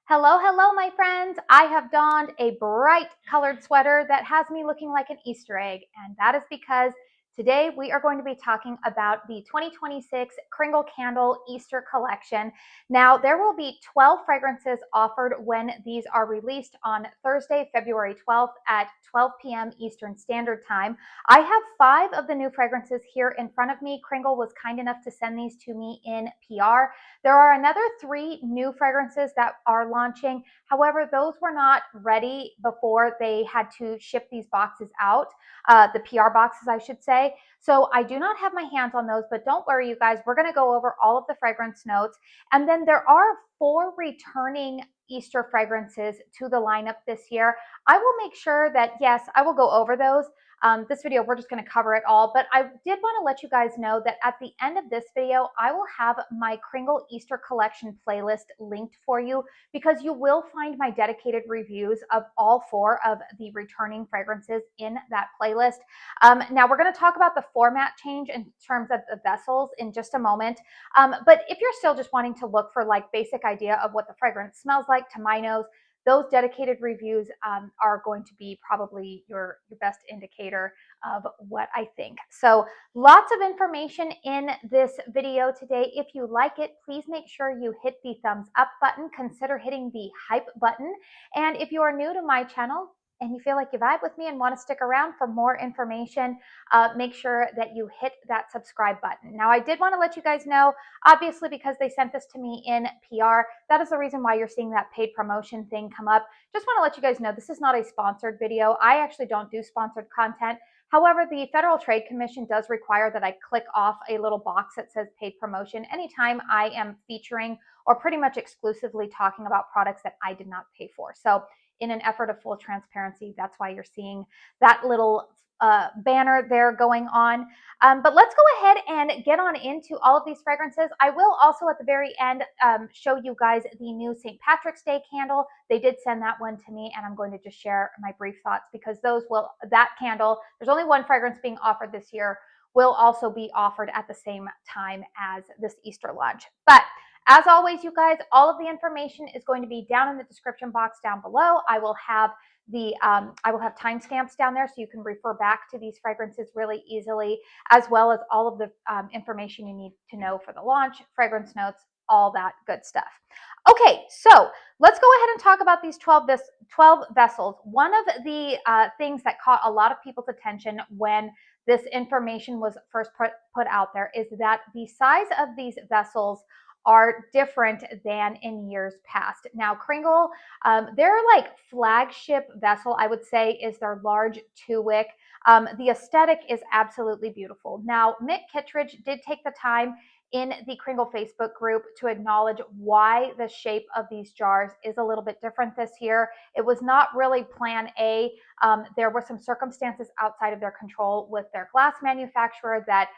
Hello, hello, my friends. I have donned a bright colored sweater that has me looking like an Easter egg, and that is because today we are going to be talking about the 2026 Kringle Candle Easter Collection. Now, there will be 12 fragrances offered when these are released on Thursday, February 12th at 12 p.m. Eastern Standard Time. I have 5 of the new fragrances here in front of me. Kringle was kind enough to send these to me in PR. There are another 3 new fragrances that are launching. However, those were not ready before they had to ship these boxes out, the PR boxes, I should say. So I do not have my hands on those, but don't worry, you guys. We're going to go over all of the fragrance notes. And then there are 4 returning Easter fragrances to the lineup this year. I will make sure that, yes, I will go over those. This video, we're just going to cover it all, but I did want to let you guys know that at the end of this video, I will have my Kringle Easter Collection playlist linked for you because you will find my dedicated reviews of all 4 of the returning fragrances in that playlist. Now, we're going to talk about the format change in terms of the vessels in just a moment, but if you're still just wanting to look for like basic idea of what the fragrance smells like to my nose, those dedicated reviews are going to be probably your best indicator of what I think. So lots of information in this video today. If you like it, please make sure you hit the thumbs up button. Consider hitting the hype button. And if you are new to my channel, and you feel like you vibe with me and want to stick around for more information, make sure that you hit that subscribe button. Now, I did want to let you guys know, obviously, because they sent this to me in PR, that is the reason why you're seeing that paid promotion thing come up. Just want to let you guys know this is not a sponsored video. I actually don't do sponsored content. However, the Federal Trade Commission does require that I click off a little box that says paid promotion anytime I am featuring or pretty much exclusively talking about products that I did not pay for. So in an effort of full transparency, that's why you're seeing that little banner there going on. But let's go ahead and get on into all of these fragrances. I will also at the very end show you guys the new St. Patrick's Day candle. They did send that one to me, and I'm going to just share my brief thoughts because that candle, there's only one fragrance being offered this year, will also be offered at the same time as this Easter launch. But as always, you guys, all of the information is going to be down in the description box down below. I will have timestamps down there so you can refer back to these fragrances really easily, as well as all of the information you need to know for the launch, fragrance notes, all that good stuff. Okay, so let's go ahead and talk about these 12 vessels. One of the things that caught a lot of people's attention when this information was first put out there is that the size of these vessels are different than in years past. Now, Kringle, their like flagship vessel, I would say, is their large 2-wick. The aesthetic is absolutely beautiful. Now, Mick Kittredge did take the time in the Kringle Facebook group to acknowledge why the shape of these jars is a little bit different this year. It was not really plan A. There were some circumstances outside of their control with their glass manufacturer that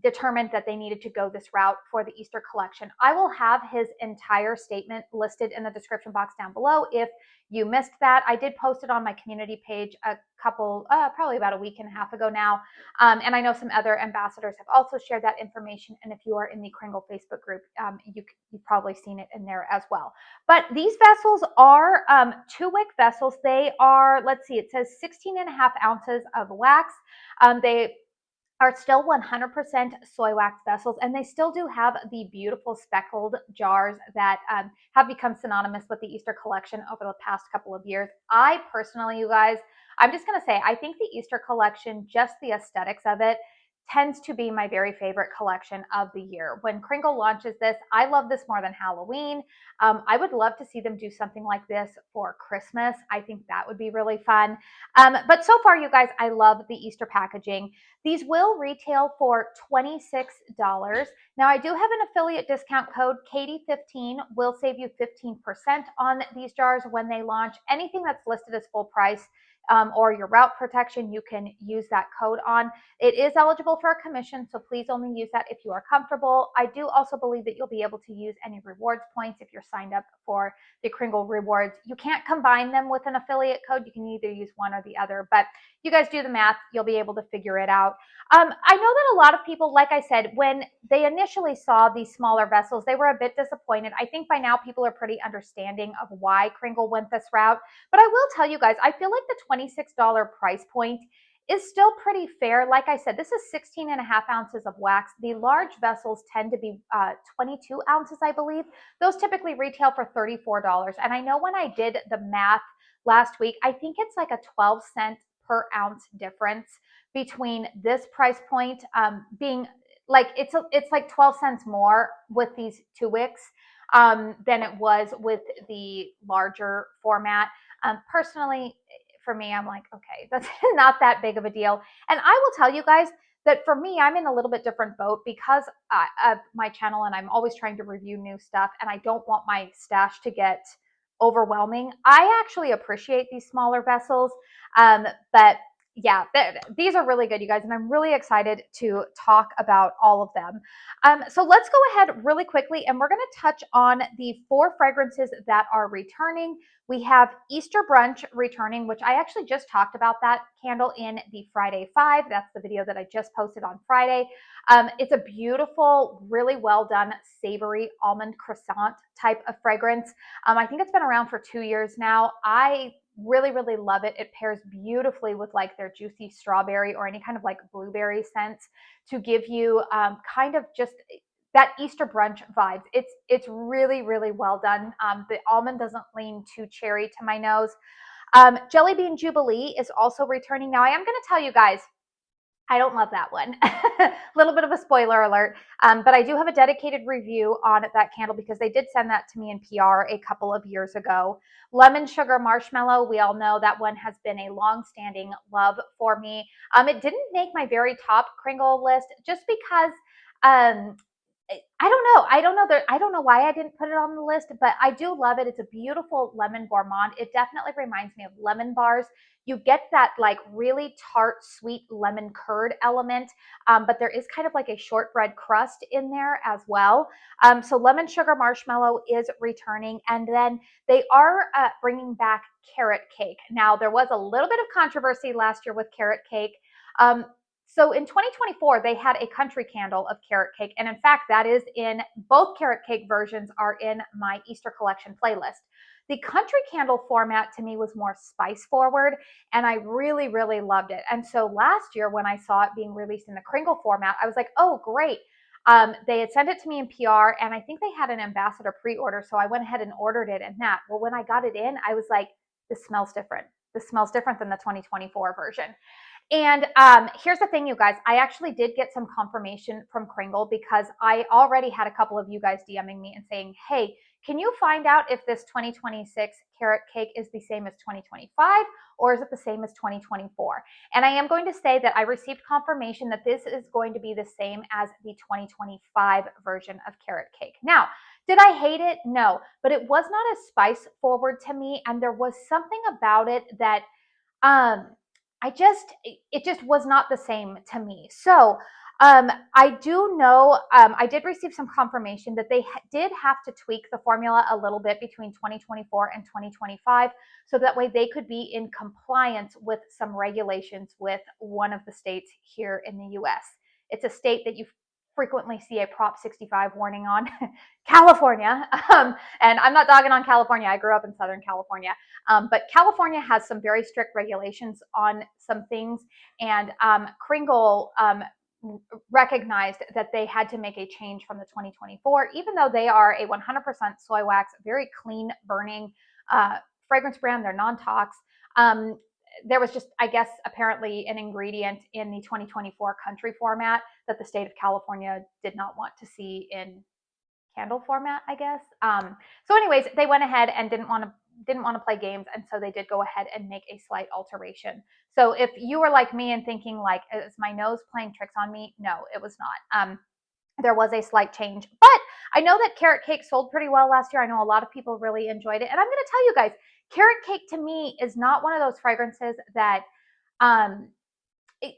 determined that they needed to go this route for the Easter collection. I will have his entire statement listed in the description box down below if you missed that. I did post it on my community page a couple, probably about a week and a half ago now. And I know some other ambassadors have also shared that information. And if you are in the Kringle Facebook group, you've probably seen it in there as well. But these vessels are 2-wick vessels. They are, let's see, it says 16.5 ounces of wax. They are still 100% soy wax vessels, and they still do have the beautiful speckled jars that have become synonymous with the Easter collection over the past couple of years. I personally, you guys, I'm just going to say, I think the Easter collection, just the aesthetics of it, tends to be my very favorite collection of the year. When Kringle launches this, I love this more than Halloween. I would love to see them do something like this for Christmas. I think that would be really fun. But so far, you guys, I love the Easter packaging. These will retail for $26. Now, I do have an affiliate discount code. Katie15 will save you 15% on these jars when they launch. Anything that's listed as full price or your route protection, you can use that code on. It is eligible for a commission, so please only use that if you are comfortable. I do also believe that you'll be able to use any rewards points if you're signed up for the Kringle rewards. You can't combine them with an affiliate code. You can either use one or the other, but you guys do the math, you'll be able to figure it out. I know that a lot of people, like I said, when they initially saw these smaller vessels, they were a bit disappointed. I think by now people are pretty understanding of why Kringle went this route. But I will tell you guys, I feel like the $26 price point is still pretty fair. Like I said, this is 16.5 ounces of wax. The large vessels tend to be 22 ounces, I believe. Those typically retail for $34. And I know when I did the math last week, I think it's like a 12-cent per ounce difference between this price point being like, it's like 12 cents more with these 2 wicks than it was with the larger format. Personally, for me, I'm like, okay, that's not that big of a deal. And I will tell you guys that for me, I'm in a little bit different boat because of my channel and I'm always trying to review new stuff and I don't want my stash to get overwhelming. I actually appreciate these smaller vessels, but yeah, these are really good, you guys, and I'm really excited to talk about all of them. So let's go ahead really quickly, and we're going to touch on the 4 fragrances that are returning. We have Easter Brunch returning, which I actually just talked about that candle in the Friday 5. That's the video that I just posted on Friday. It's a beautiful, really well done, savory almond croissant type of fragrance. I think it's been around for 2 years now. I really love it. It pairs beautifully with like their juicy strawberry or any kind of like blueberry scents to give you kind of just that Easter brunch vibes. It's really well done. The almond doesn't lean too cherry to my nose. Jelly Bean Jubilee is also returning. Now I am going to tell you guys, I don't love that one. A little bit of a spoiler alert, but I do have a dedicated review on that candle because they did send that to me in PR a couple of years ago. Lemon Sugar Marshmallow, we all know that one has been a long-standing love for me. It didn't make my very top Kringle list just because I don't know why I didn't put it on the list, but I do love it. It's a beautiful lemon gourmand. It definitely reminds me of lemon bars. You get that like really tart, sweet lemon curd element, but there is kind of like a shortbread crust in there as well. So Lemon Sugar Marshmallow is returning, and then they are bringing back carrot cake. Now, there was a little bit of controversy last year with carrot cake. So in 2024, they had a country candle of carrot cake. And in fact, that is in both carrot cake versions are in my Easter collection playlist. The country candle format to me was more spice forward, and I really loved it. And so last year when I saw it being released in the Kringle format, I was like, oh, great. They had sent it to me in PR, and I think they had an ambassador pre-order. So I went ahead and ordered it in that. Well, when I got it in, I was like, this smells different. This smells different than the 2024 version. And here's the thing, you guys, I actually did get some confirmation from Kringle because I already had a couple of you guys DMing me and saying, hey, can you find out if this 2026 carrot cake is the same as 2025 or is it the same as 2024? And I am going to say that I received confirmation that this is going to be the same as the 2025 version of carrot cake. Now, did I hate it? No, but it was not as spice forward to me, and there was something about it that it just was not the same to me. So I do know, I did receive some confirmation that they did have to tweak the formula a little bit between 2024 and 2025, so that way they could be in compliance with some regulations with one of the states here in the US. It's a state that you frequently see a Prop 65 warning on, California. And I'm not dogging on California. I grew up in Southern California. But California has some very strict regulations on some things. And Kringle recognized that they had to make a change from the 2024, even though they are a 100% soy wax, very clean burning fragrance brand. They're non-tox. There was just, I guess, apparently an ingredient in the 2024 country format that the state of California did not want to see in candle format, I guess. So anyways, they went ahead and didn't want to play games, and so they did go ahead and make a slight alteration. So if you were like me and thinking like, is my nose playing tricks on me? No, it was not. There was a slight change, but I know that carrot cake sold pretty well last year. I know a lot of people really enjoyed it. And I'm going to tell you guys, carrot cake to me is not one of those fragrances that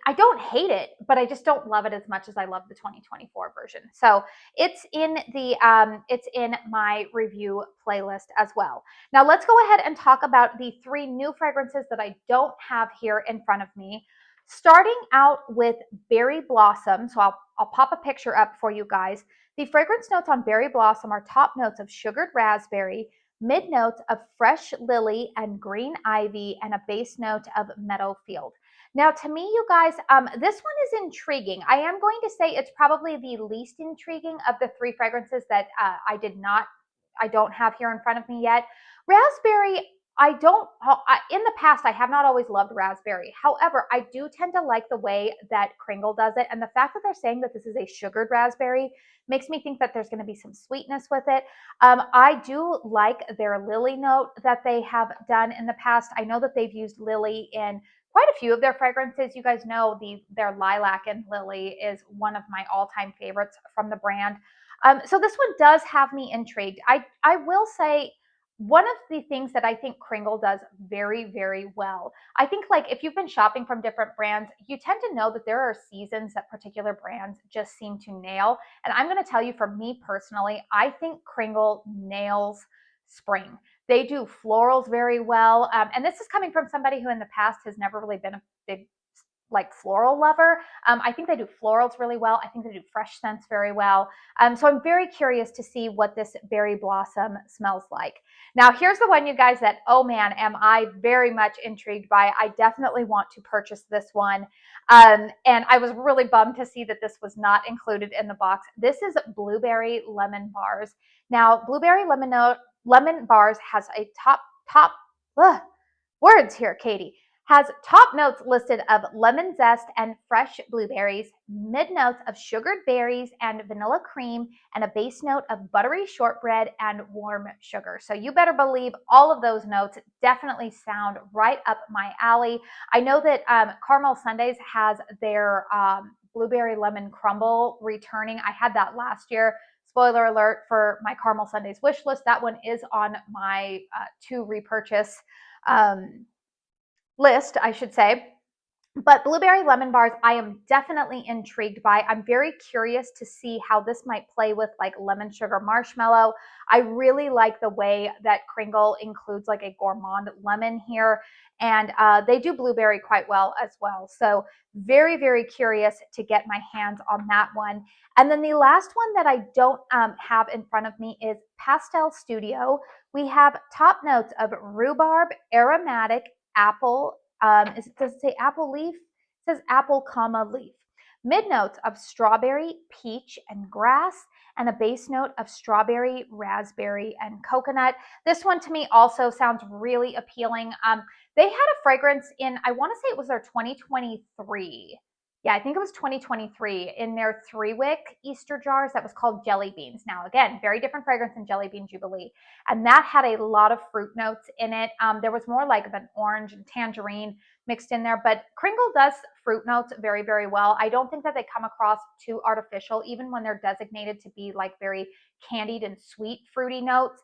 I don't hate it, but I just don't love it as much as I love the 2024 version. So it's in my review playlist as well. Now let's go ahead and talk about the 3 new fragrances that I don't have here in front of me. Starting out with Berry Blossom. So I'll pop a picture up for you guys. The fragrance notes on Berry Blossom are top notes of sugared raspberry, mid notes of fresh lily and green ivy, and a base note of Meadow Field. Now, to me, you guys, this one is intriguing. I am going to say it's probably the least intriguing of the 3 fragrances that I don't have here in front of me yet. Raspberry, in the past, I have not always loved raspberry. However, I do tend to like the way that Kringle does it. And the fact that they're saying that this is a sugared raspberry makes me think that there's going to be some sweetness with it. I do like their lily note that they have done in the past. I know that they've used lily in quite a few of their fragrances. You guys know their lilac and lily is one of my all-time favorites from the brand. So this one does have me intrigued. I will say one of the things that I think Kringle does very, very well, I think like if you've been shopping from different brands, you tend to know that there are seasons that particular brands just seem to nail. And I'm going to tell you, for me personally, I think Kringle nails spring. They do florals very well. And this is coming from somebody who in the past has never really been a big like floral lover. I think they do florals really well. I think they do fresh scents very well. So I'm very curious to see what this Berry Blossom smells like. Now, here's the one, you guys, that, oh man, am I very much intrigued by. I definitely want to purchase this one. And I was really bummed to see that this was not included in the box. This is Blueberry Lemon Bars. Now, Blueberry Lemon Bars has a words here, Katie, has top notes listed of lemon zest and fresh blueberries, mid notes of sugared berries and vanilla cream, and a base note of buttery shortbread and warm sugar. So you better believe all of those notes definitely sound right up my alley. I know that Caramel Sundays has their blueberry lemon crumble returning. I had that last year. Spoiler alert for my Caramel Sundays wish list. That one is on my to repurchase list, I should say. But Blueberry Lemon Bars, I am definitely intrigued by. I'm very curious to see how this might play with like lemon sugar marshmallow. I really like the way that Kringle includes like a gourmand lemon here. And they do blueberry quite well as well. So very, very curious to get my hands on that one. And then the last one that I don't have in front of me is Pastel Studio. We have top notes of rhubarb, aromatic, apple. Does it say apple leaf? It says apple, leaf. Mid notes of strawberry, peach, and grass, and a base note of strawberry, raspberry, and coconut. This one to me also sounds really appealing. They had a fragrance in, I want to say it was their 2023. Yeah, I think it was 2023 in their 3-wick Easter jars that was called Jelly Beans. Now, again, very different fragrance than Jelly Bean Jubilee. And that had a lot of fruit notes in it. There was more like an orange and tangerine mixed in there, but Kringle does fruit notes very, very well. I don't think that they come across too artificial, even when they're designated to be like very candied and sweet fruity notes.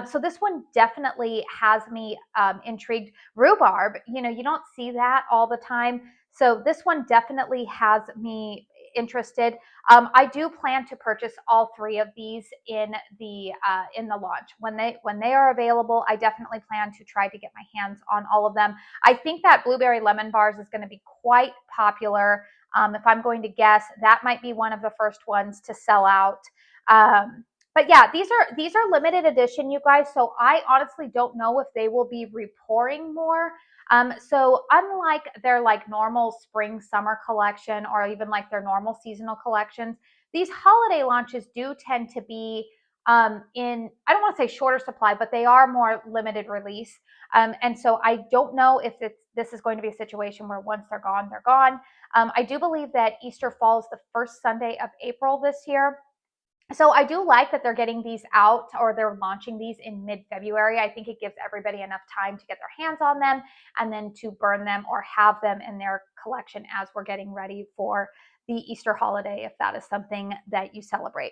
So this one definitely has me intrigued. Rhubarb, you don't see that all the time. So this one definitely has me interested. I do plan to purchase all 3 of these in the launch when they are available. I definitely plan to try to get my hands on all of them. I think that Blueberry Lemon Bars is going to be quite popular. If I'm going to guess, that might be one of the first ones to sell out. But yeah, these are limited edition, you guys. So I honestly don't know if they will be repouring more. So unlike their like normal spring summer collection or even like their normal seasonal collections, these holiday launches do tend to be in, I don't want to say shorter supply, but they are more limited release. And so I don't know if this is going to be a situation where once they're gone, they're gone. I do believe that Easter falls the first Sunday of April this year. So I do like that they're getting these out, or they're launching these in mid-February. I think it gives everybody enough time to get their hands on them and then to burn them or have them in their collection as we're getting ready for the Easter holiday, if that is something that you celebrate.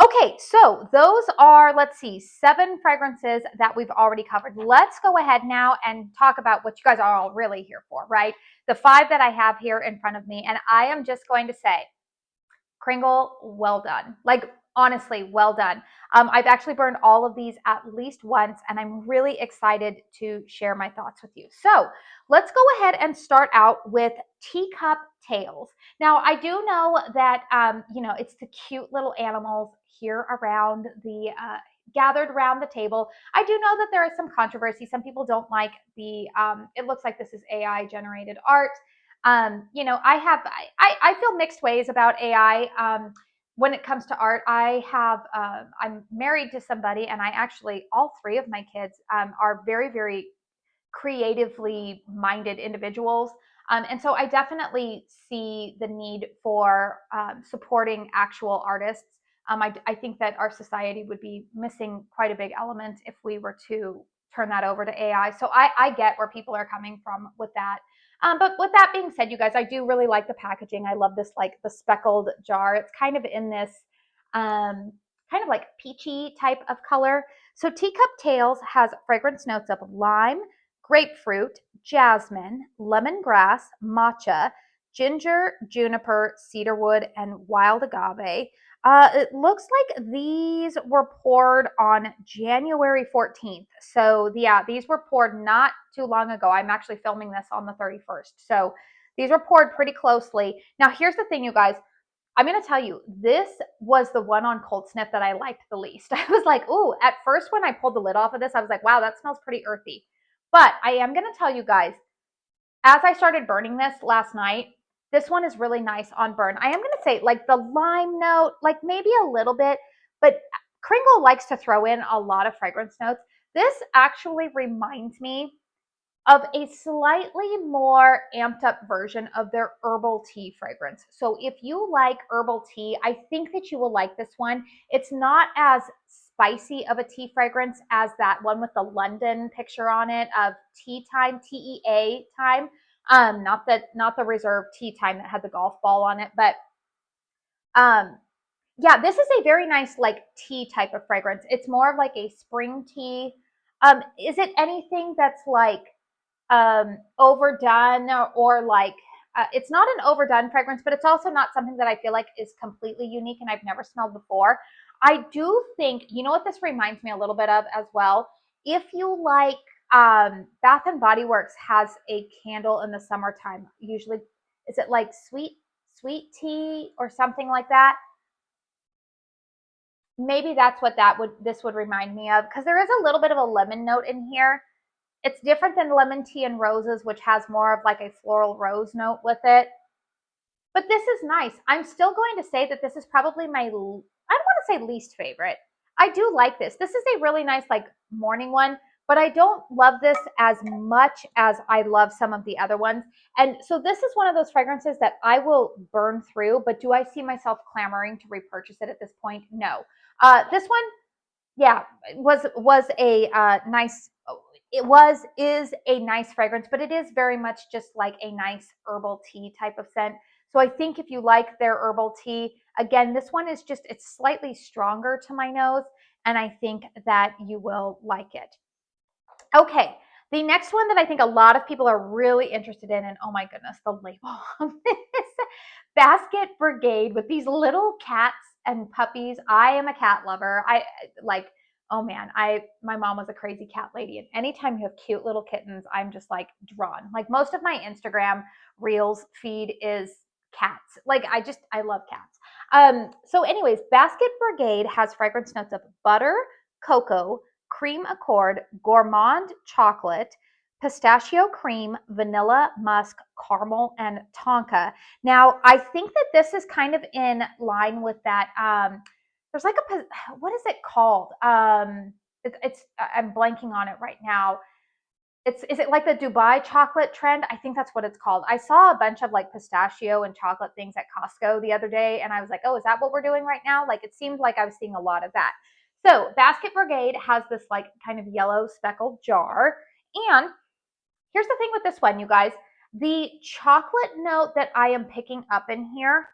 Okay, so those are, let's see, 7 fragrances that we've already covered. Let's go ahead now and talk about what you guys are all really here for, right? The 5 that I have here in front of me, and I am just going to say, Kringle, well done. Like, honestly, well done. I've actually burned all of these at least once, and I'm really excited to share my thoughts with you. So let's go ahead and start out with Teacup Tails. Now, I do know that, it's the cute little animals here around the, gathered around the table. I do know that there is some controversy. Some people don't like the, it looks like this is AI generated art. I feel mixed ways about AI. When it comes to art, I'm married to somebody, and all 3 of my kids are very, very creatively minded individuals. And so I definitely see the need for supporting actual artists. I think that our society would be missing quite a big element if we were to turn that over to AI. So I get where people are coming from with that. But with that being said, you guys, I do really like the packaging. I love this, like the speckled jar. It's kind of in this kind of like peachy type of color. So Teacup Tails has fragrance notes of lime, grapefruit, jasmine, lemongrass, matcha, ginger, juniper, cedarwood, and wild agave. It looks like these were poured on January 14th. So yeah, these were poured not too long ago. I'm actually filming this on the 31st. So these were poured pretty closely. Now here's the thing, you guys. I'm going to tell you, this was the one on cold sniff that I liked the least. I was like, ooh, at first when I pulled the lid off of this, I was like, wow, that smells pretty earthy. But I am going to tell you guys, as I started burning this last night, this one is really nice on burn. I am going to say, like, the lime note, like maybe a little bit, but Kringle likes to throw in a lot of fragrance notes. This actually reminds me of a slightly more amped up version of their herbal tea fragrance. So if you like herbal tea, I think that you will like this one. It's not as spicy of a tea fragrance as that one with the London picture on it of tea time, TEA time. Not the reserve tea time that had the golf ball on it, but yeah, this is a very nice like tea type of fragrance. It's more of like a spring tea. Is it anything that's like overdone or like it's not an overdone fragrance, but it's also not something that I feel like is completely unique and I've never smelled before. I do think, you know what this reminds me a little bit of as well? If you like, Bath and Body Works has a candle in the summertime. Usually, is it like sweet tea or something like that? Maybe that's what this would remind me of, because there is a little bit of a lemon note in here. It's different than lemon tea and roses, which has more of like a floral rose note with it. But this is nice. I'm still going to say that this is probably I don't want to say least favorite. I do like this. This is a really nice like morning one, but I don't love this as much as I love some of the other ones. And so this is one of those fragrances that I will burn through, but do I see myself clamoring to repurchase it at this point? No. This one, yeah, was a nice. Is a nice fragrance, but it is very much just like a nice herbal tea type of scent. So I think if you like their herbal tea, again, this one is just, it's slightly stronger to my nose, and I think that you will like it. Okay, the next one that I think a lot of people are really interested in, and oh my goodness, the label on this Basket Brigade with these little cats and puppies. I am a cat lover. I like, oh man, my mom was a crazy cat lady, and anytime you have cute little kittens, I'm just like drawn. Like most of my Instagram reels feed is cats. Like I love cats. So anyways, Basket Brigade has fragrance notes of butter, cocoa, cream accord, gourmand chocolate, pistachio cream, vanilla, musk, caramel, and tonka. Now, I think that this is kind of in line with that. There's like what is it called? I'm blanking on it right now. Is it like the Dubai chocolate trend? I think that's what it's called. I saw a bunch of like pistachio and chocolate things at Costco the other day, and I was like, oh, is that what we're doing right now? Like, it seemed like I was seeing a lot of that. So Basket Brigade has this like kind of yellow speckled jar. And here's the thing with this one, you guys. The chocolate note that I am picking up in here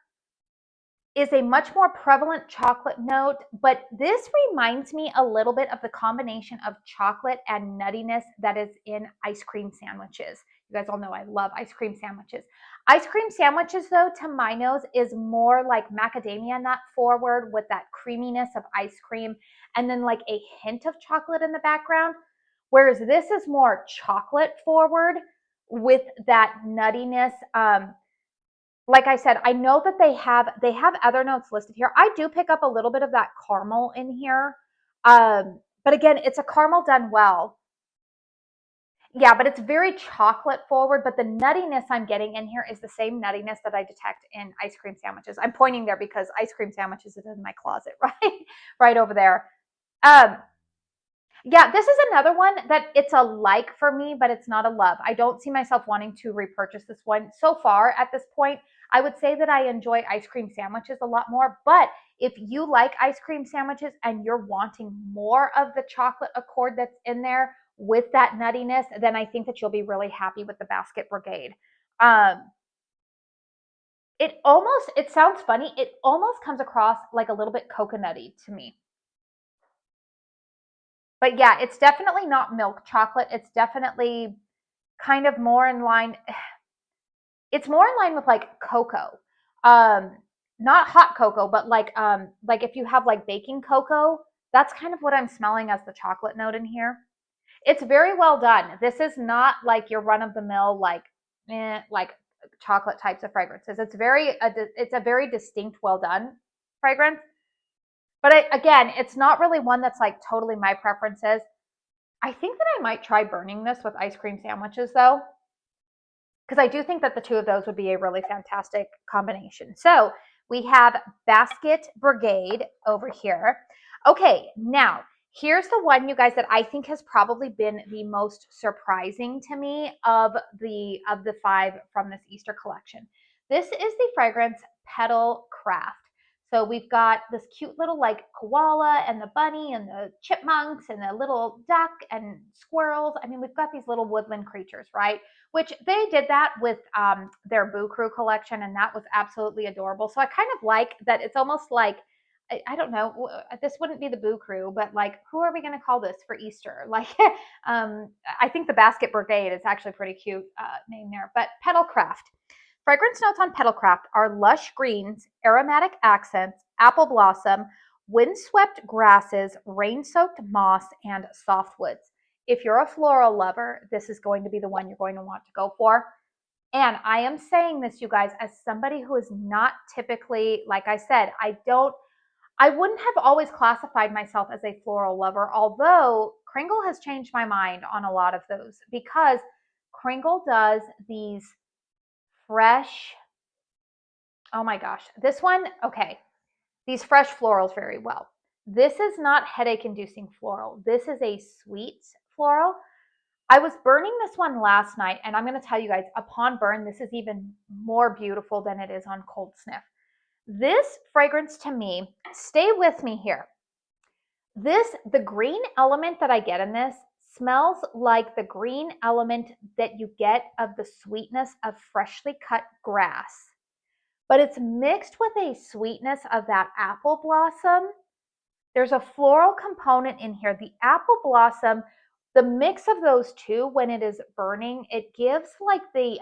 is a much more prevalent chocolate note, but this reminds me a little bit of the combination of chocolate and nuttiness that is in ice cream sandwiches. You guys all know I love ice cream sandwiches. Ice cream sandwiches, though, to my nose, is more like macadamia nut forward with that creaminess of ice cream and then like a hint of chocolate in the background. Whereas this is more chocolate forward with that nuttiness. Like I said, I know that they have other notes listed here. I do pick up a little bit of that caramel in here. But again, it's a caramel done well. Yeah, but it's very chocolate forward, but the nuttiness I'm getting in here is the same nuttiness that I detect in ice cream sandwiches. I'm pointing there because ice cream sandwiches is in my closet, right? Right over there. Um, Yeah, this is another one that it's a like for me, but it's not a love. I don't see myself wanting to repurchase this one. So far at this point, I would say that I enjoy ice cream sandwiches a lot more. But if you like ice cream sandwiches and you're wanting more of the chocolate accord that's in there with that nuttiness, then I think that you'll be really happy with the Basket Brigade. Um, it sounds funny, it almost comes across like a little bit coconutty to me. But yeah, it's definitely not milk chocolate. It's definitely kind of more in line. It's more in line with like cocoa. Um, Not hot cocoa, but like if you have like baking cocoa, that's kind of what I'm smelling as the chocolate note in here. It's very well done. This is not like your run of the mill like chocolate types of fragrances. It's a very distinct, well done fragrance. But again, it's not really one that's like totally my preferences. I think that I might try burning this with ice cream sandwiches though, because I do think that the two of those would be a really fantastic combination. So we have Basket Brigade over here. Okay, now here's the one, you guys, that I think has probably been the most surprising to me of the five from this Easter collection. This is the fragrance Petal Craft. So we've got this cute little like koala and the bunny and the chipmunks and the little duck and squirrels. I mean, we've got these little woodland creatures, right? Which they did that with their Boo Crew collection, and that was absolutely adorable. So I kind of like that. It's almost like, I don't know, this wouldn't be the Boo Crew, but like, who are we going to call this for Easter? Like, I think the Basket Brigade is actually a pretty cute name there. But Petal Craft. Fragrance notes on Petal Craft are lush greens, aromatic accents, apple blossom, windswept grasses, rain-soaked moss, and softwoods. If you're a floral lover, this is going to be the one you're going to want to go for. And I am saying this, you guys, as somebody who is not typically, like I said, I wouldn't have always classified myself as a floral lover, although Kringle has changed my mind on a lot of those because Kringle does these fresh, oh my gosh, this one, okay, these fresh florals very well. This is not headache inducing floral. This is a sweet floral. I was burning this one last night, and I'm going to tell you guys, upon burn, this is even more beautiful than it is on cold sniff. This fragrance to me, stay with me here. The green element that I get in this smells like the green element that you get of the sweetness of freshly cut grass, but it's mixed with a sweetness of that apple blossom. There's a floral component in here. The apple blossom, the mix of those two when it is burning, it gives like the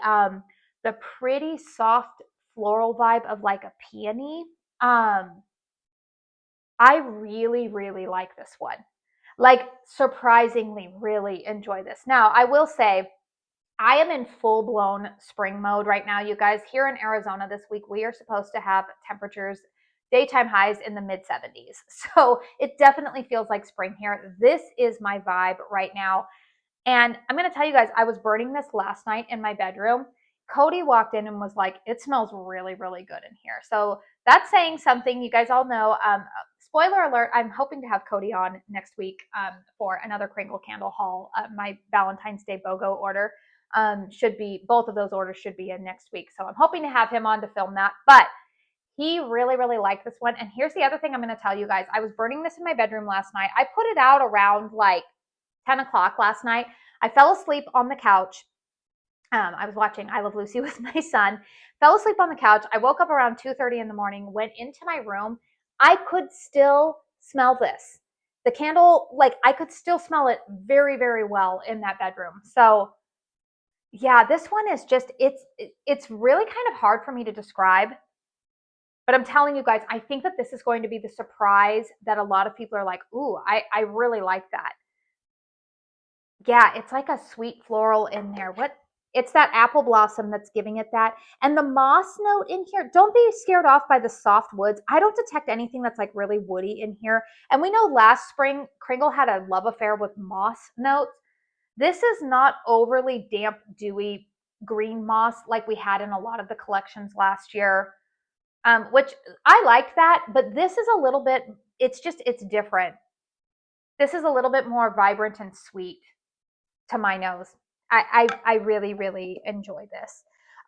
pretty soft floral vibe of like a peony. I really, really like this one. Like surprisingly really enjoy this. Now, I will say I am in full blown spring mode right now, you guys. Here in Arizona this week, we are supposed to have temperatures, daytime highs in the mid 70s. So it definitely feels like spring here. This is my vibe right now. And I'm going to tell you guys, I was burning this last night in my bedroom. Cody walked in and was like, it smells really, really good in here. So that's saying something. You guys all know. Spoiler alert, I'm hoping to have Cody on next week for another Kringle candle haul. My Valentine's Day BOGO order both of those orders should be in next week. So I'm hoping to have him on to film that. But he really, really liked this one. And here's the other thing I'm going to tell you guys. I was burning this in my bedroom last night. I put it out around like 10 o'clock last night. I fell asleep on the couch I was watching I Love Lucy with my son, fell asleep on the couch. I woke up around 2:30 in the morning, went into my room. I could still smell this. The candle, like I could still smell it very, very well in that bedroom. So yeah, this one is just, it's really kind of hard for me to describe. But I'm telling you guys, I think that this is going to be the surprise that a lot of people are like, ooh, I really like that. Yeah, it's like a sweet floral in there. What? It's that apple blossom that's giving it that. And the moss note in here, don't be scared off by the soft woods. I don't detect anything that's like really woody in here. And we know last spring, Kringle had a love affair with moss notes. This is not overly damp, dewy green moss like we had in a lot of the collections last year, which I like that. But this is a little bit, it's different. This is a little bit more vibrant and sweet to my nose. I really, really enjoy this.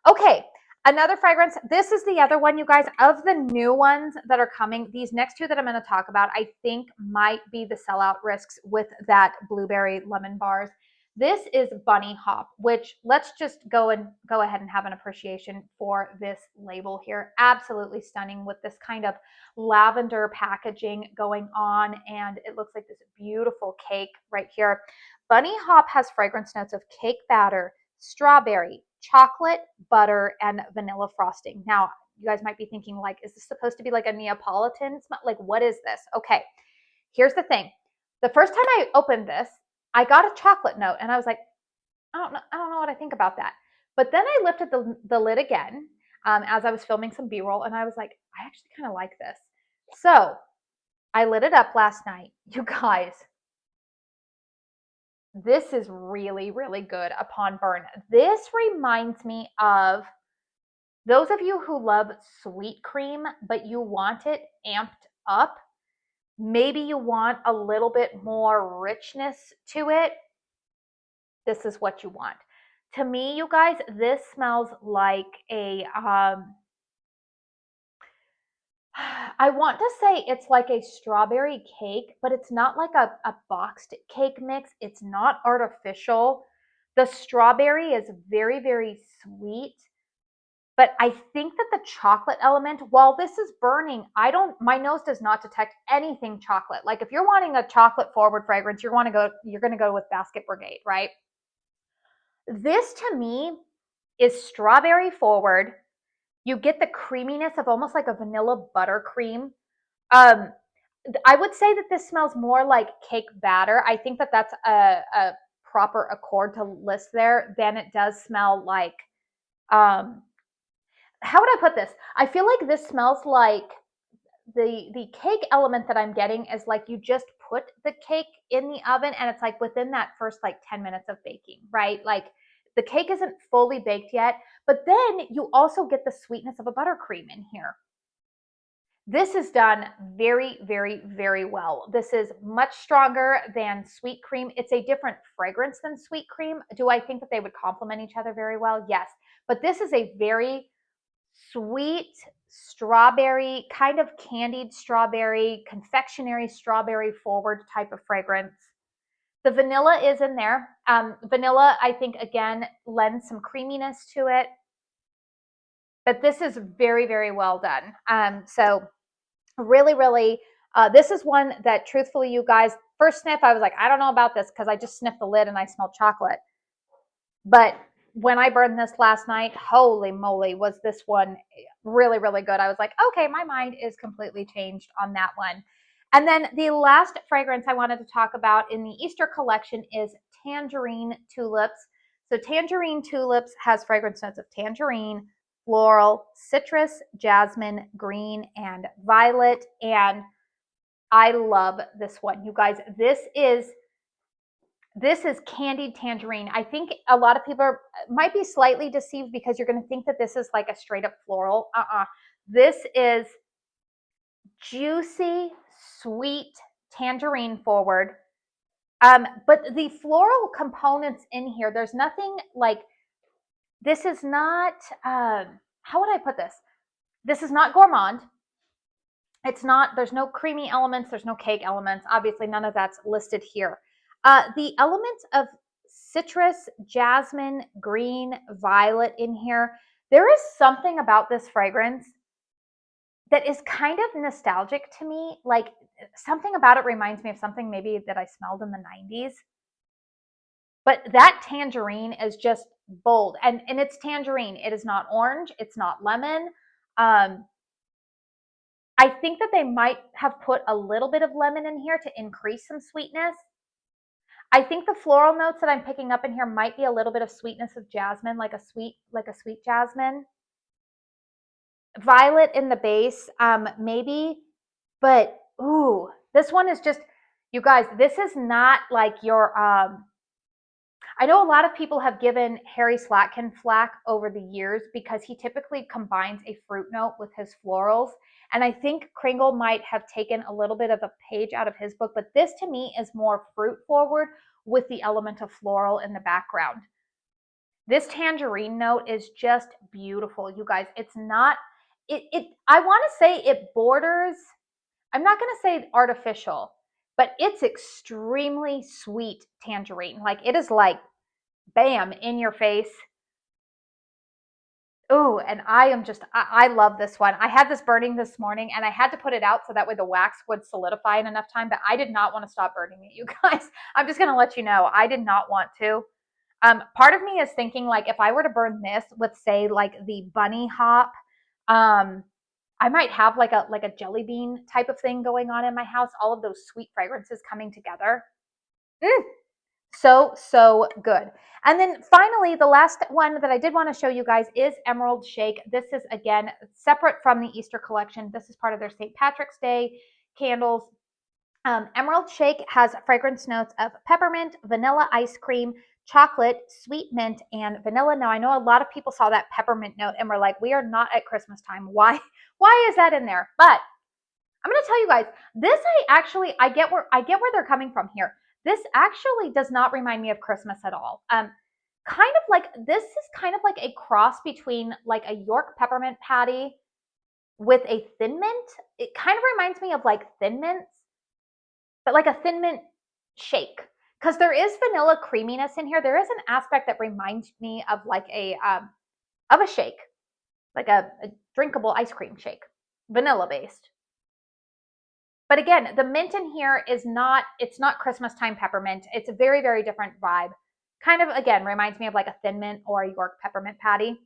Okay, another fragrance. This is the other one, you guys. Of the new ones that are coming, these next two that I'm going to talk about, I think might be the sellout risks with that blueberry lemon bars. This is Bunny Hop, which let's just go ahead and have an appreciation for this label here. Absolutely stunning with this kind of lavender packaging going on, and it looks like this beautiful cake right here. Bunny Hop has fragrance notes of cake batter, strawberry, chocolate, butter, and vanilla frosting. Now, you guys might be thinking, like, is this supposed to be like a Neapolitan smell? Like, what is this? Okay, here's the thing. The first time I opened this, I got a chocolate note, and I was like, I don't know what I think about that. But then I lifted the lid again as I was filming some B-roll, and I was like, I actually kind of like this. So I lit it up last night. You guys, this is really, really good upon burn. This reminds me of those of you who love sweet cream, but you want it amped up. Maybe you want a little bit more richness to it. This is what you want. To me, you guys, this smells like a, I want to say it's like a strawberry cake, but it's not like a boxed cake mix. It's not artificial. The strawberry is very, very sweet. But I think that the chocolate element, while this is burning, my nose does not detect anything chocolate. Like if you're wanting a chocolate forward fragrance, you're going to go with Basket Brigade, right? This to me is strawberry forward. You get the creaminess of almost like a vanilla buttercream. I would say that this smells more like cake batter. I think that that's a proper accord to list there than it does smell like, how would I put this? I feel like this smells like the cake element that I'm getting is like you just put the cake in the oven and it's like within that first like 10 minutes of baking, right? Like the cake isn't fully baked yet, but then you also get the sweetness of a buttercream in here. This is done very, very, very well. This is much stronger than sweet cream. It's a different fragrance than sweet cream. Do I think that they would complement each other very well? Yes. But this is a very sweet strawberry, kind of candied strawberry, confectionery strawberry forward type of fragrance. The vanilla is in there. Vanilla, I think, again, lends some creaminess to it. But this is very, very well done. So really, really, this is one that truthfully, you guys, first sniff, I was like, I don't know about this because I just sniffed the lid and I smelled chocolate. But when I burned this last night, holy moly, was this one really, really good. I was like, okay, my mind is completely changed on that one. And then the last fragrance I wanted to talk about in the Easter collection is Tangerine Tulips. So Tangerine Tulips has fragrance notes of tangerine, floral, citrus, jasmine, green, and violet. And I love this one. You guys, this is candied tangerine. I think a lot of people might be slightly deceived because you're going to think that this is like a straight up floral. This is juicy, sweet tangerine forward. But the floral components in here, there's nothing like, this is not, how would I put this? This is not gourmand. It's not, there's no creamy elements. There's no cake elements. Obviously, none of that's listed here. The elements of citrus, jasmine, green, violet in here. There is something about this fragrance that is kind of nostalgic to me. Like something about it reminds me of something maybe that I smelled in the 90s. But that tangerine is just bold, and it's tangerine. It is not orange. It's not lemon. I think that they might have put a little bit of lemon in here to increase some sweetness. I think the floral notes that I'm picking up in here might be a little bit of sweetness of jasmine, like a sweet jasmine. Violet in the base, maybe, but ooh, this one is just, you guys, this is not like your, I know a lot of people have given Harry Slatkin flack over the years because he typically combines a fruit note with his florals. And I think Kringle might have taken a little bit of a page out of his book, but this to me is more fruit forward with the element of floral in the background. This tangerine note is just beautiful, you guys. It's not, I want to say it borders, I'm not going to say artificial, but it's extremely sweet tangerine. Like it is like, bam, in your face. Ooh, and I am just, I love this one. I had this burning this morning and I had to put it out so that way the wax would solidify in enough time, but I did not want to stop burning it, you guys. I'm just going to let you know, I did not want to. Part of me is thinking like if I were to burn this with say like the bunny hop, I might have like a jelly bean type of thing going on in my house. All of those sweet fragrances coming together. So good. And then finally, the last one that I did want to show you guys is Emerald Shake. This is again separate from the Easter collection. This is part of their St. Patrick's Day candles. Emerald Shake has fragrance notes of peppermint, vanilla ice cream, chocolate, sweet mint, and vanilla. Now, I know a lot of people saw that peppermint note and were like, we are not at Christmas time. Why is that in there? But I'm going to tell you guys, this I get where they're coming from here. This actually does not remind me of Christmas at all. This is kind of like a cross between like a York peppermint patty with a thin mint. It kind of reminds me of like Thin Mints, but like a Thin Mint shake. Because there is vanilla creaminess in here. There is an aspect that reminds me of like a shake, like a drinkable ice cream shake, vanilla based. But again, the mint in here is not, it's not Christmas time peppermint. It's a very, very different vibe. Kind of, again, reminds me of like a Thin Mint or a York peppermint patty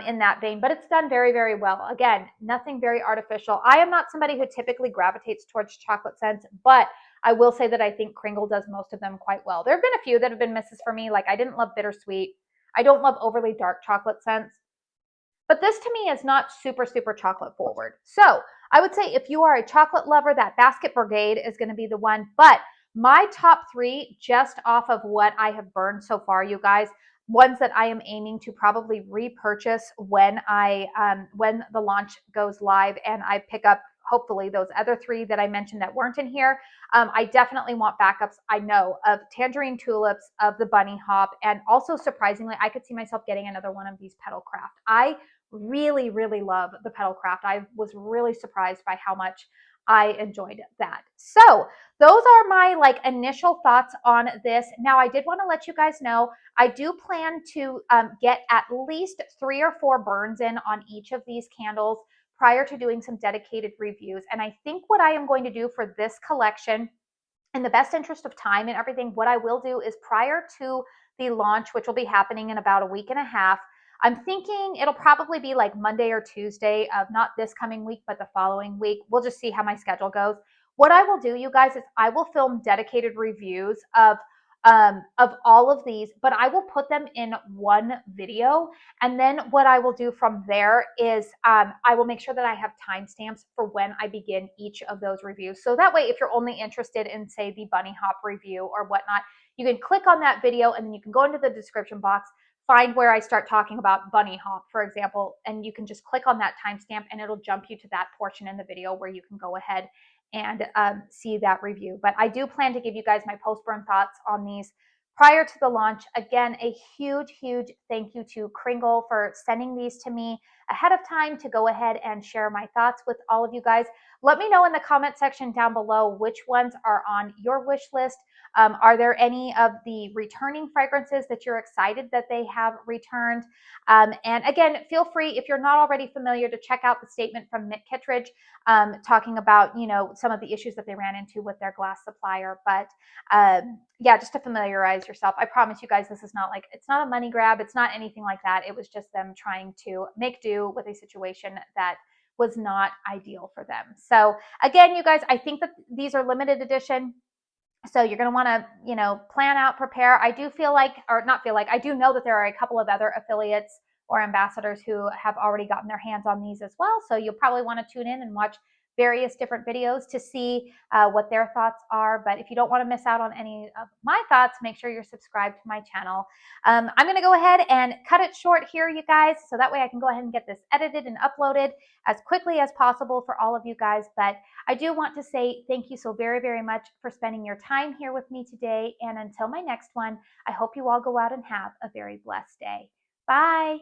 in that vein, but it's done very, very well. Again, nothing very artificial. I am not somebody who typically gravitates towards chocolate scents, but I will say that I think Kringle does most of them quite well. There have been a few that have been misses for me. Like I didn't love bittersweet. I don't love overly dark chocolate scents. But this to me is not super, super chocolate forward. So I would say if you are a chocolate lover, that Basket Brigade is going to be the one. But my top three, just off of what I have burned so far, you guys, ones that I am aiming to probably repurchase when when the launch goes live and I pick up hopefully those other three that I mentioned that weren't in here. I definitely want backups, I know, of Tangerine Tulips, of the Bunny Hop, and also surprisingly, I could see myself getting another one of these Petal Craft. I really, really love the Petal Craft. I was really surprised by how much I enjoyed that. So those are my like initial thoughts on this. Now, I did want to let you guys know, I do plan to get at least 3 or 4 burns in on each of these candles prior to doing some dedicated reviews. And I think what I am going to do for this collection, in the best interest of time and everything, what I will do is prior to the launch, which will be happening in about a week and a half, I'm thinking it'll probably be like Monday or Tuesday of not this coming week, but the following week. We'll just see how my schedule goes. What I will do, you guys, is I will film dedicated reviews of all of these, but I will put them in one video. And then what I will do from there is I will make sure that I have timestamps for when I begin each of those reviews. So that way, if you're only interested in, say, the Bunny Hop review or whatnot, you can click on that video and then you can go into the description box, find where I start talking about Bunny Hop, for example, and you can just click on that timestamp and it'll jump you to that portion in the video where you can go ahead and see that review. But I do plan to give you guys my post-burn thoughts on these prior to the launch. Again, a huge, huge thank you to Kringle for sending these to me ahead of time to go ahead and share my thoughts with all of you guys. Let me know in the comment section down below which ones are on your wish list. Are there any of the returning fragrances that you're excited that they have returned? And again, feel free, if you're not already familiar, to check out the statement from Mick Kittredge talking about, you know, some of the issues that they ran into with their glass supplier. But yeah, just to familiarize yourself. I promise you guys, this is not like, it's not a money grab. It's not anything like that. It was just them trying to make do with a situation that was not ideal for them. So again, you guys, I think that these are limited edition. So you're going to want to, you know, plan out, prepare. I do feel like, or not feel like, I do know that there are a couple of other affiliates or ambassadors who have already gotten their hands on these as well. So you'll probably want to tune in and watch various different videos to see what their thoughts are. But if you don't want to miss out on any of my thoughts, make sure you're subscribed to my channel. I'm going to go ahead and cut it short here, you guys, so that way I can go ahead and get this edited and uploaded as quickly as possible for all of you guys. But I do want to say thank you so very, very much for spending your time here with me today. And until my next one, I hope you all go out and have a very blessed day. Bye.